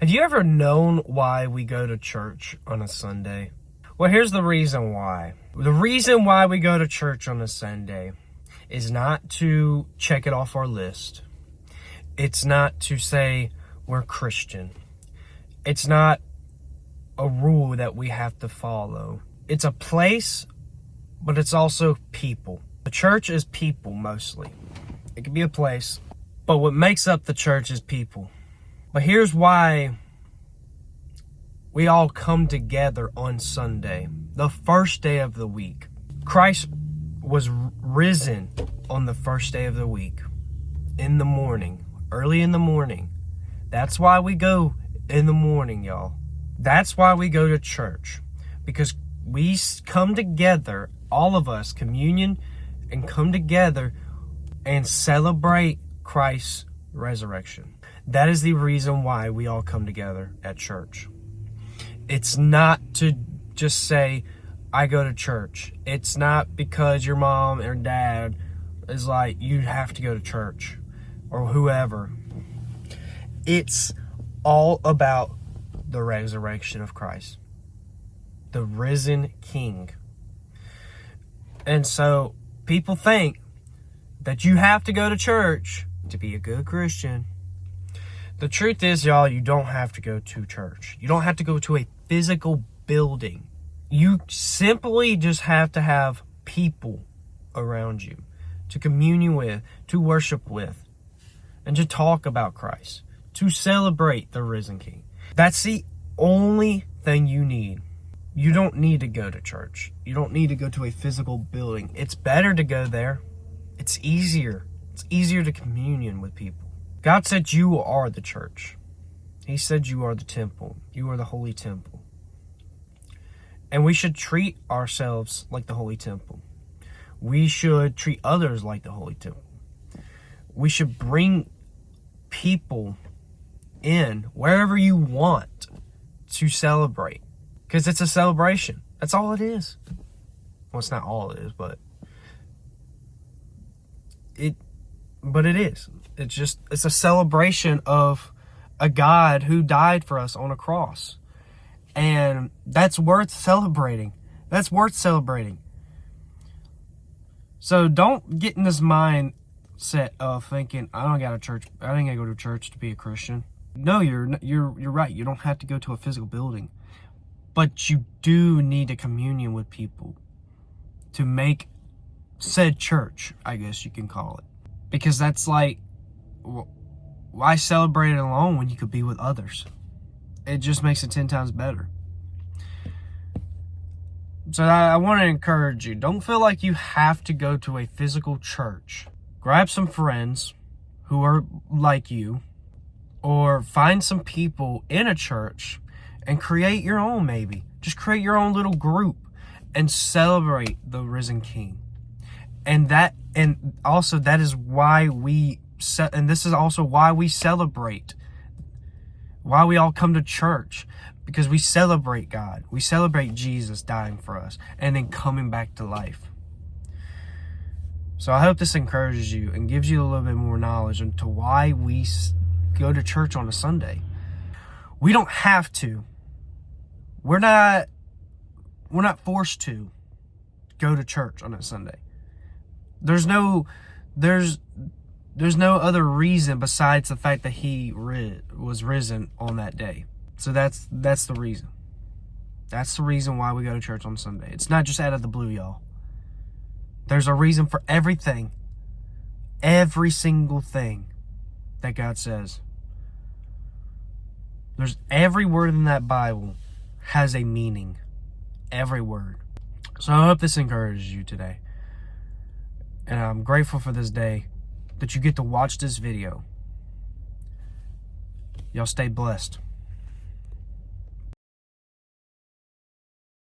Have you ever known why we go to church on a Sunday? Well, here's the reason why. The reason why we go to church on a Sunday is not to check it off our list. It's not to say we're Christian. It's not a rule that we have to follow. It's a place, but it's also people. The church is people mostly. It can be a place, but what makes up the church is people. But here's why we all come together on Sunday, the first day of the week. Christ was risen on the first day of the week, in the morning, early in the morning. That's why we go in the morning, y'all. That's why we go to church, because we come together, all of us, communion, and come together and celebrate Christ's resurrection. That is the reason why we all come together at church. It's not to just say, I go to church. It's not because your mom or dad is like, you have to go to church, or whoever. It's all about the resurrection of Christ, the risen King. And so people think that you have to go to church to be a good Christian. The truth is, y'all, you don't have to go to church. You don't have to go to a physical building. You simply just have to have people around you to commune with, to worship with, and to talk about Christ, to celebrate the risen King. That's the only thing you need. You don't need to go to church. You don't need to go to a physical building. It's better to go there. It's easier. It's easier to commune with people. God said you are the church. He said you are the temple. You are the holy temple. And we should treat ourselves like the holy temple. We should treat others like the holy temple. We should bring people in wherever you want to celebrate. Because it's a celebration. That's all it is. Well, it's not all it is, but it is. It's a celebration of a God who died for us on a cross. And that's worth celebrating. That's worth celebrating. So don't get in this mindset of thinking, I ain't gotta go to church to be a Christian. No, you're right. You don't have to go to a physical building. But you do need a communion with people to make said church, I guess you can call it. Because that's like, why celebrate it alone when you could be with others? It just makes it 10 times better. So I want to encourage you. Don't feel like you have to go to a physical church. Grab some friends who are like you, or find some people in a church and create your own, maybe. Just create your own little group and celebrate the risen King. And also that is why this is also why we celebrate, why we all come to church, because we celebrate God. We celebrate Jesus dying for us and then coming back to life. So I hope this encourages you and gives you a little bit more knowledge into why we go to church on a Sunday. We don't have to. We're not forced to go to church on a Sunday. There's no other reason besides the fact that he was risen on that day. So that's the reason. That's the reason why we go to church on Sunday. It's not just out of the blue, y'all. There's a reason for everything. Every single thing that God says. There's every word in that Bible has a meaning. Every word. So I hope this encourages you today. And I'm grateful for this day that you get to watch this video. Y'all stay blessed.